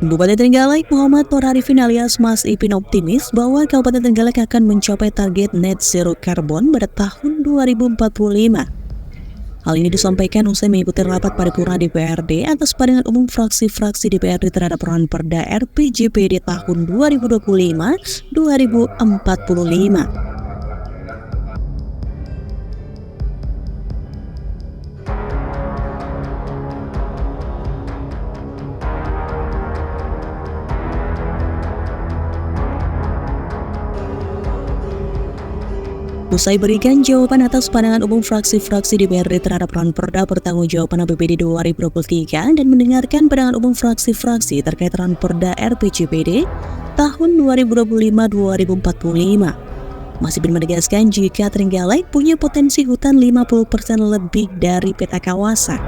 Bupati Trenggalek Muhammad Nur Arifin alias Mas Ipin optimis bahwa Kabupaten Trenggalek akan mencapai target net zero karbon pada tahun 2045. Hal ini disampaikan usai mengikuti rapat paripurna DPRD atas pandangan umum fraksi-fraksi DPRD terhadap Ranperda RPJPD tahun 2025-2045. Usai berikan jawaban atas pandangan umum fraksi-fraksi DPRD terhadap Ranperda Pertanggungjawaban APBD 2023 dan mendengarkan pandangan umum fraksi-fraksi terkait Ranperda RPJPD tahun 2025-2045. Mas Ipin menegaskan jika Trenggalek punya potensi hutan 50% lebih dari peta kawasan.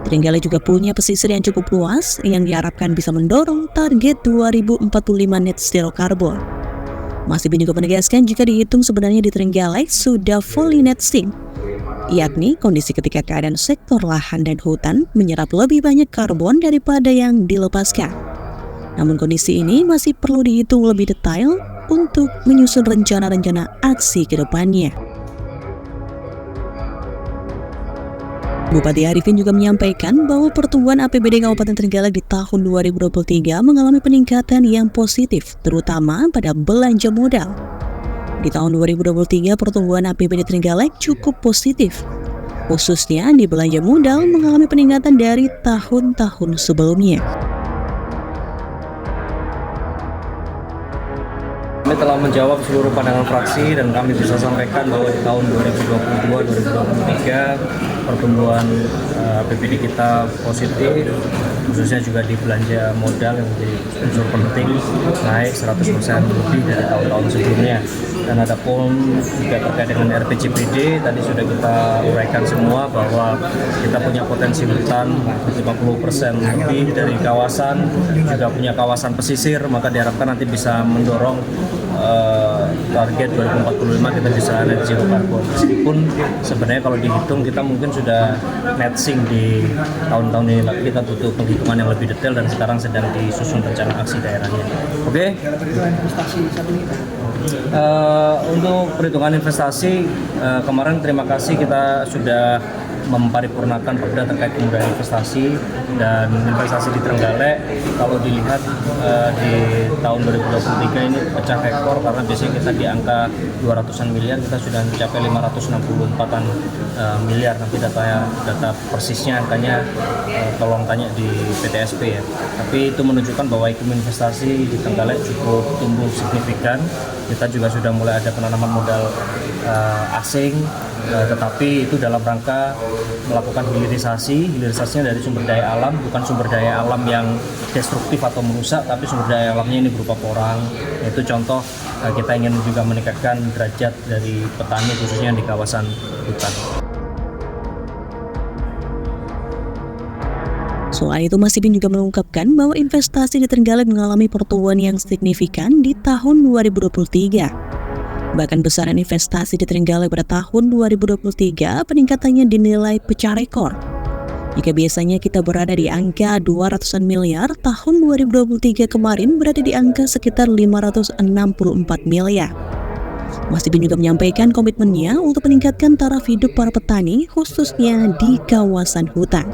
Trenggalek juga punya pesisir yang cukup luas yang diharapkan bisa mendorong target 2045 net zero karbon. Mas Ipin juga menegaskan jika dihitung sebenarnya di Trenggalek sudah fully net sink, yakni kondisi ketika keadaan sektor lahan dan hutan menyerap lebih banyak karbon daripada yang dilepaskan. Namun kondisi ini masih perlu dihitung lebih detail untuk menyusun rencana-rencana aksi ke depannya. Bupati Arifin juga menyampaikan bahwa pertumbuhan APBD Kabupaten Trenggalek di tahun 2023 mengalami peningkatan yang positif, terutama pada belanja modal. Di tahun 2023, pertumbuhan APBD Trenggalek cukup positif, khususnya di belanja modal mengalami peningkatan dari tahun-tahun sebelumnya. Kami telah menjawab seluruh pandangan fraksi dan kami bisa sampaikan bahwa di tahun 2022-2023 pertumbuhan APBD kita positif, khususnya juga di belanja modal yang menjadi unsur penting, naik 100% lebih dari tahun-tahun sebelumnya. Dan ada pun juga terkait dengan RPJPD, tadi sudah kita uraikan semua bahwa kita punya potensi hutan 50% lebih dari kawasan, juga punya kawasan pesisir, maka diharapkan nanti bisa mendorong target 2045 kita bisa net zero karbon. Meskipun sebenarnya kalau dihitung kita mungkin sudah net sink di tahun-tahun ini, tapi kita butuh penghitungan yang lebih detail dan sekarang sedang disusun rencana aksi daerahnya. Oke? Untuk perhitungan investasi, kemarin terima kasih kita sudah memparipurnakan perda terkait kemudahan investasi dan investasi di Trenggalek. Kalau dilihat di tahun 2023 ini pecah rekor karena biasanya kita di angka 200-an miliar, kita sudah mencapai 564-an miliar. Nanti data persisnya angkanya tolong tanya di PTSP ya. Tapi itu menunjukkan bahwa iklim investasi di Trenggalek cukup tumbuh signifikan. Kita juga sudah mulai ada penanaman modal asing, tetapi itu dalam rangka melakukan hilirisasinya dari sumber daya alam, bukan sumber daya alam yang destruktif atau merusak, tapi sumber daya alamnya ini berupa porang. Itu contoh kita ingin juga meningkatkan derajat dari petani khususnya di kawasan hutan. Selain itu, Mas Ipin juga mengungkapkan bahwa investasi di Trenggalek mengalami pertumbuhan yang signifikan di tahun 2023. Bahkan besaran investasi di Trenggalek pada tahun 2023 peningkatannya dinilai pecah rekor. Jika biasanya kita berada di angka 200-an miliar, tahun 2023 kemarin berada di angka sekitar 564 miliar. Mas Ipin juga menyampaikan komitmennya untuk meningkatkan taraf hidup para petani khususnya di kawasan hutan.